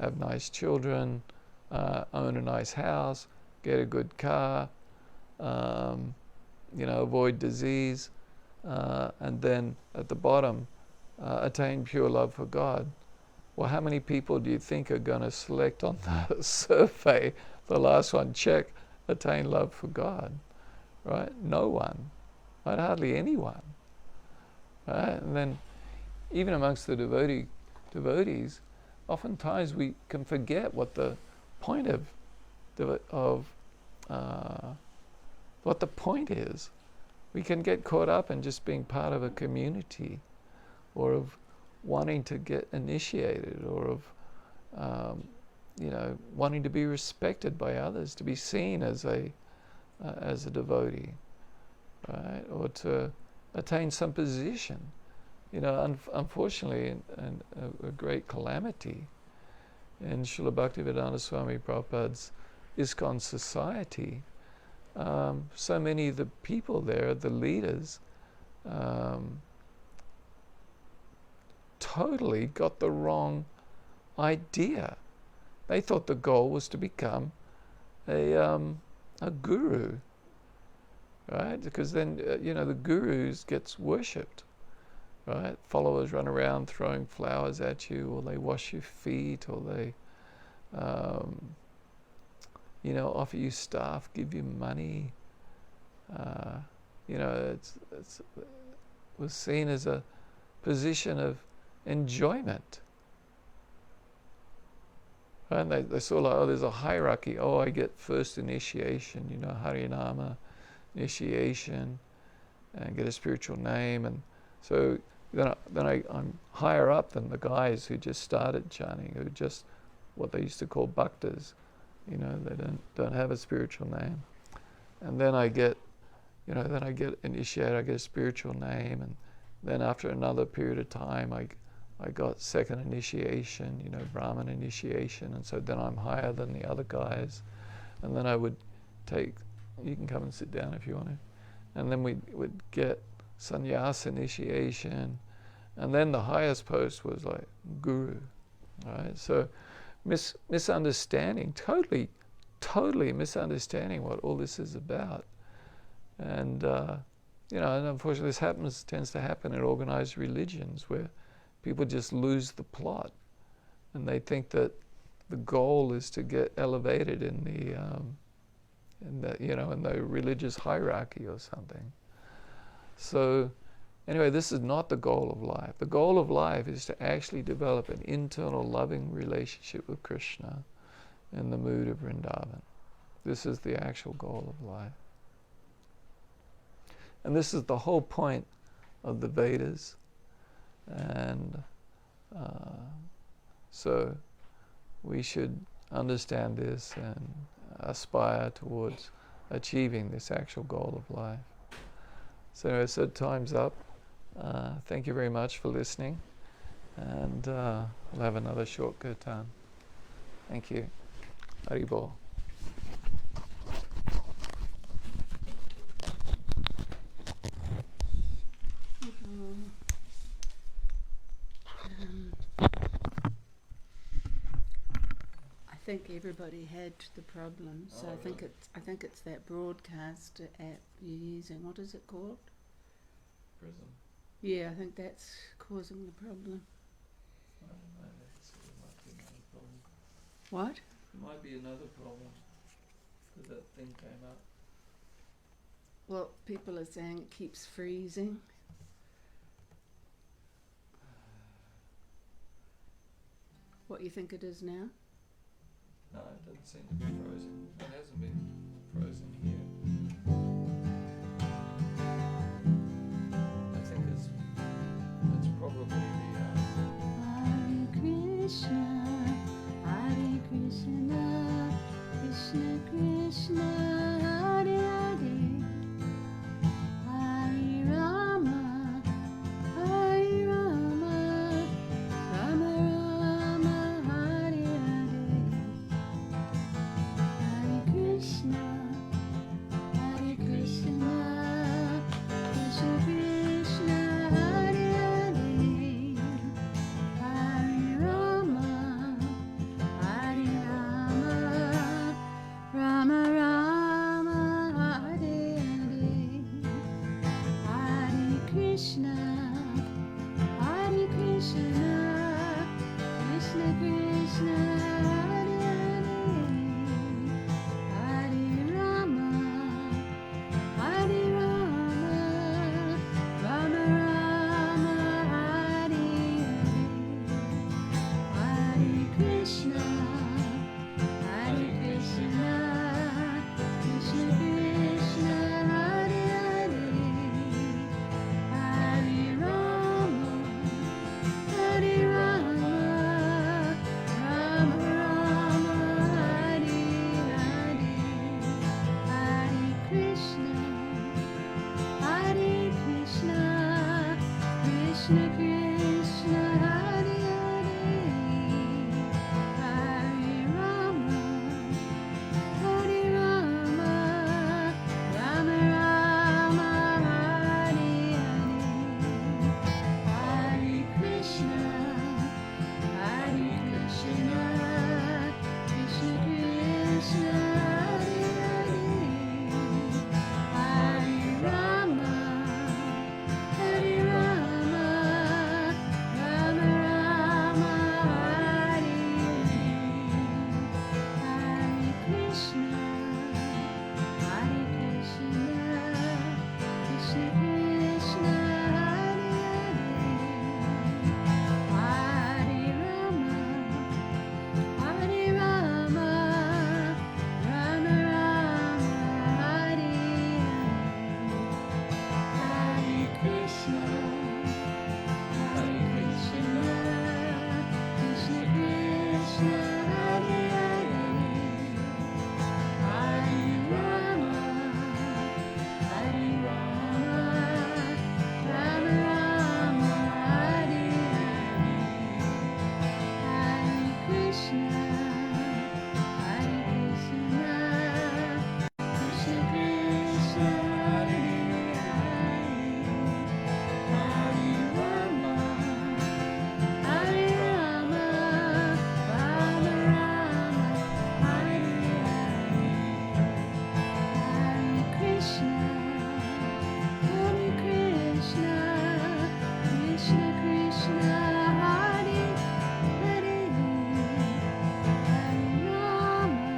have nice children, own a nice house, get a good car, avoid disease, and then at the bottom, attain pure love for God. Well, how many people do you think are going to select on the survey, the last one, check, attain love for God? Right? No one. Right? Hardly anyone. Right? And then, even amongst the devotees, oftentimes we can forget what the point what the point is. We can get caught up in just being part of a community, or of wanting to get initiated, or of wanting to be respected by others, to be seen as a devotee, right? Or to attain some position. Unfortunately, and a great calamity in Srila Bhaktivedanta Swami Prabhupada's ISKCON society, so many of the people there, the leaders, totally got the wrong idea. They thought the goal was to become a guru, right? Because then, the gurus gets worshipped, right? Followers run around throwing flowers at you, or they wash your feet, or they, offer you staff, give you money. It was seen as a position of enjoyment. And they saw like, there's a hierarchy. I get first initiation, Harinama initiation, and get a spiritual name. And so then I'm higher up than the guys who just started chanting, who just what they used to call bhaktas. They don't have a spiritual name. And then I get initiated, I get a spiritual name, and then after another period of time I got second initiation, Brahman initiation, and so then I'm higher than the other guys. And then I would take, you can come and sit down if you want to, and then we would get sannyas initiation, and then the highest post was like guru, right? So misunderstanding, totally misunderstanding what all this is about. And and unfortunately this tends to happen in organized religions, where people just lose the plot, and they think that the goal is to get elevated in the religious hierarchy or something. So anyway, this is not the goal of life. The goal of life is to actually develop an internal loving relationship with Krishna in the mood of Vrindavan. This is the actual goal of life. And this is the whole point of the Vedas. And so we should understand this and aspire towards achieving this actual goal of life. So anyway, so time's up. Thank you very much for listening. And we'll have another short kirtan. Thank you. Haribol. I think everybody had the problem, so I think it's that broadcast app you're using. What is it called? Prism. Yeah, I think that's causing the problem. I don't know, let's see. What? There might be another problem because that thing came up. Well, people are saying it keeps freezing. What you think it is now? No, it doesn't seem to be frozen. It hasn't been frozen here. I think it's probably the Hare Krishna, Hare Krishna, Krishna Krishna, Hare Hare, Hare Rama, Hare Rama, Rama Rama, Hare Hare, Hare Krishna, Hare Krishna, Krishna Krishna, Hare Hare, Hare Rama, Hare Rama, Rama Rama, Hare Hare, Hare Krishna, Hare Krishna, Krishna Krishna, Hare Hare, Hare Rama, Hare Rama, Rama Rama, Hare Hare, Hare Krishna, Hare Krishna, Krishna Krishna, Hare Hare, Hare Rama, Hare Rama, Rama Rama, Hare Hare, Hare Krishna, Hare Krishna, Krishna Krishna, Hare Hare, Hare Rama, Hare Rama, Rama Rama, Hare Hare, Hare Krishna, Hare Krishna, Krishna Krishna, Hare Hare, Hare Rama, Hare Rama, Rama Rama, Hare Hare, Hare Krishna, Hare Krishna, Krishna Krishna, Hare Hare, Hare Rama, Hare Rama, Rama Rama, Hare Hare, Hare Krishna, Hare Krishna, Krishna Krishna, Hare Hare, Hare Rama, Hare Rama, Rama Rama, Hare Hare, Hare Krishna, Hare Krishna, Krishna Krishna, Hare Hare, Hare Rama, Hare Rama, Rama Rama, Hare Hare, Hare Krishna, Hare Krishna, Krishna Krishna, Hare Hare, Hare Rama,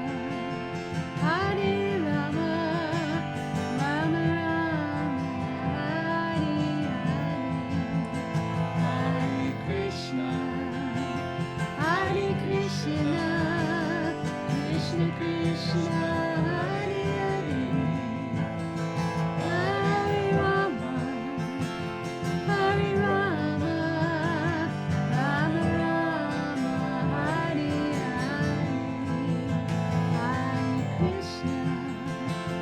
Hare Rama, Rama Rama, Hare Hare, Hare Krishna, Hare Krishna, Krishna Krishna, Hare Hare, Hare Rama, Hare Rama, Rama Rama, Hare Hare, Hare Krishna,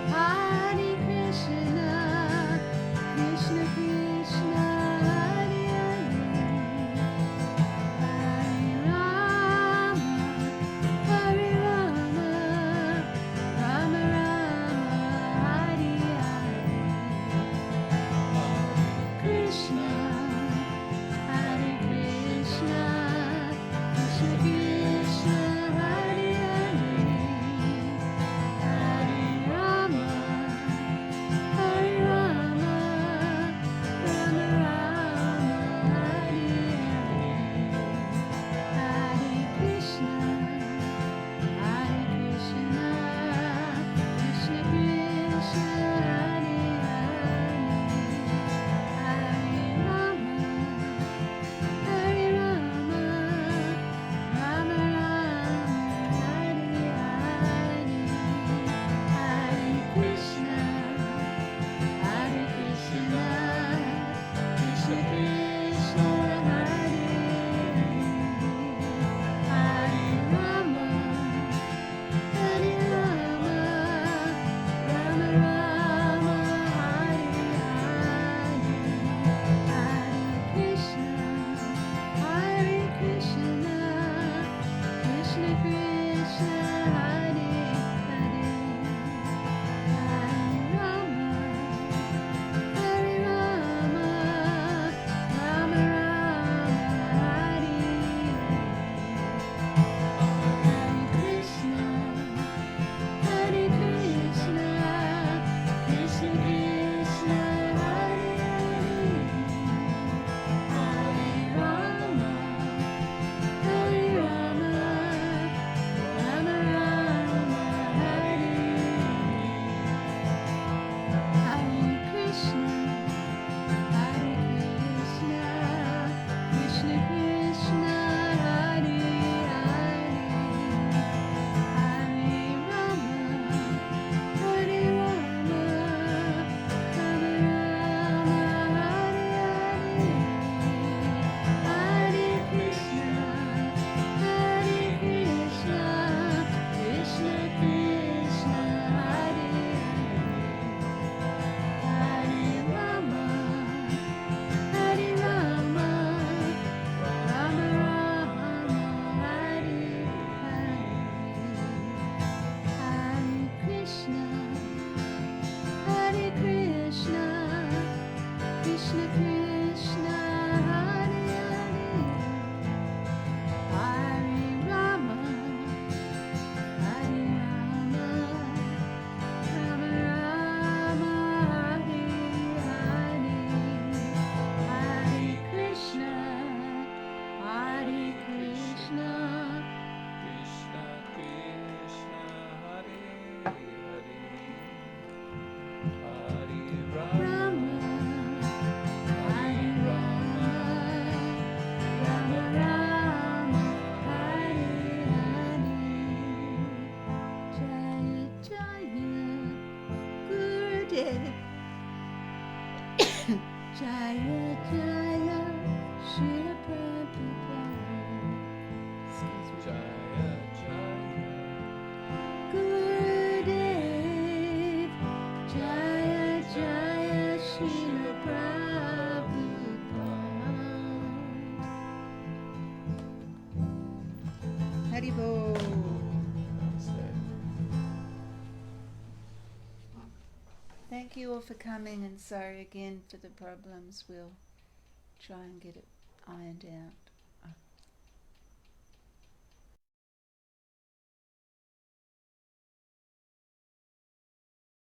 Hare Krishna, Krishna Krishna, Hare Hare, Hare Rama, Hare Rama, Haribo. Thank you all for coming, and sorry again for the problems. We'll try and get it ironed out.